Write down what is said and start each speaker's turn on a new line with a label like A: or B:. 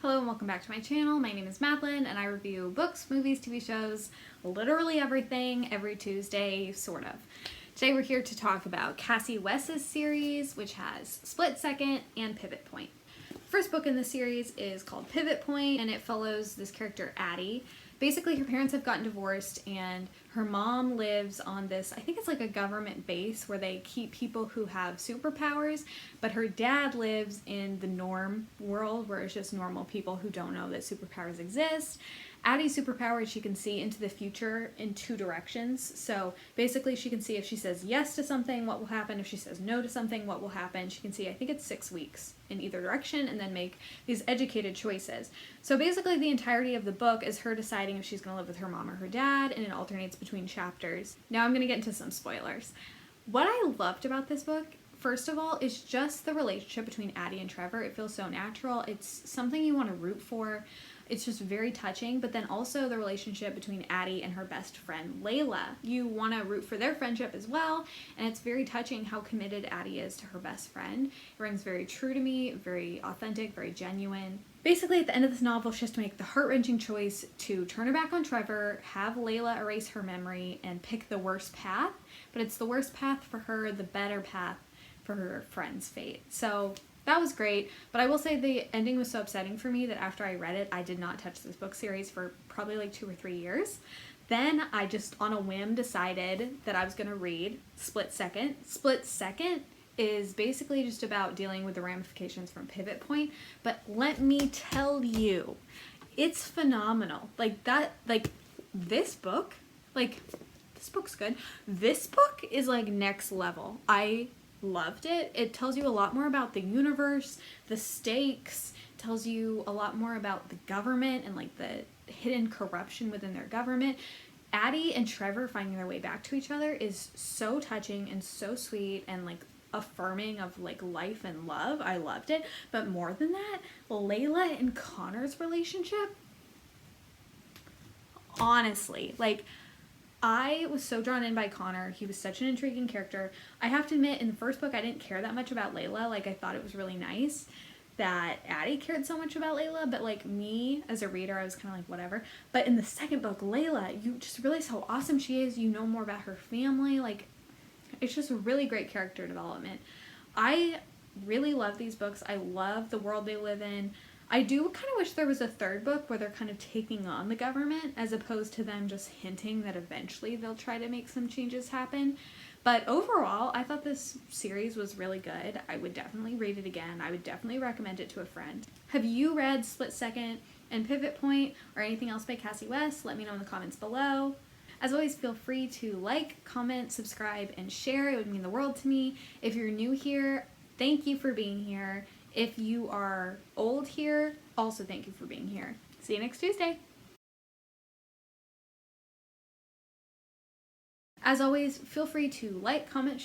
A: Hello and welcome back to my channel. My name is Madeline and I review books, movies, TV shows, literally everything every Tuesday, sort of. Today we're here to talk about Kasie West's series, which has Split Second and Pivot Point. First book in the series is called Pivot Point, and it follows this character Addie. Basically, her parents have gotten divorced and her mom lives on this, I think it's like a government base where they keep people who have superpowers, but her dad lives in the norm world where it's just normal people who don't know that superpowers exist. Addie's superpower is she can see into the future in two directions. So basically she can see if she says yes to something, what will happen. If she says no to something, what will happen. She can see, I think it's 6 weeks in either direction, and then make these educated choices. So basically the entirety of the book is her deciding if she's going to live with her mom or her dad, and it alternates between chapters. Now I'm going to get into some spoilers. What I loved about this book, first of all, is just the relationship between Addie and Trevor. It feels so natural. It's something you want to root for. It's just very touching, but then also the relationship between Addie and her best friend, Layla. You want to root for their friendship as well, and it's very touching how committed Addie is to her best friend. It rings very true to me, very authentic, very genuine. Basically, at the end of this novel, she has to make the heart-wrenching choice to turn her back on Trevor, have Layla erase her memory, and pick the worst path, but it's the worst path for her, the better path for her friend's fate. So that was great, but I will say the ending was so upsetting for me that after I read it, I did not touch this book series for probably like 2 or 3 years. Then I just on a whim decided that I was going to read Split Second. Split Second is basically just about dealing with the ramifications from Pivot Point, but let me tell you, it's phenomenal. This book's good. This book is like next level. I loved it. It tells you a lot more about the universe, the stakes, tells you a lot more about the government and like the hidden corruption within their government. Addie and Trevor finding their way back to each other is so touching and so sweet and like affirming of like life and love. I loved it. But more than that, Layla and Connor's relationship, honestly, like, I was so drawn in by Connor. He was such an intriguing character. I have to admit, in the first book, I didn't care that much about Layla. Like, I thought it was really nice that Addie cared so much about Layla, but like me as a reader, I was kind of like, whatever. But in the second book, Layla, you just realize how awesome she is. You know more about her family. Like, it's just a really great character development. I really love these books. I love the world they live in. I do kind of wish there was a third book where they're kind of taking on the government as opposed to them just hinting that eventually they'll try to make some changes happen. But overall, I thought this series was really good. I would definitely read it again. I would definitely recommend it to a friend. Have you read Split Second and Pivot Point or anything else by Kasie West? Let me know in the comments below. As always, feel free to like, comment, subscribe, and share. It would mean the world to me. If you're new here, thank you for being here. If you are old here, also thank you for being here. See you next Tuesday. As always, feel free to like, comment,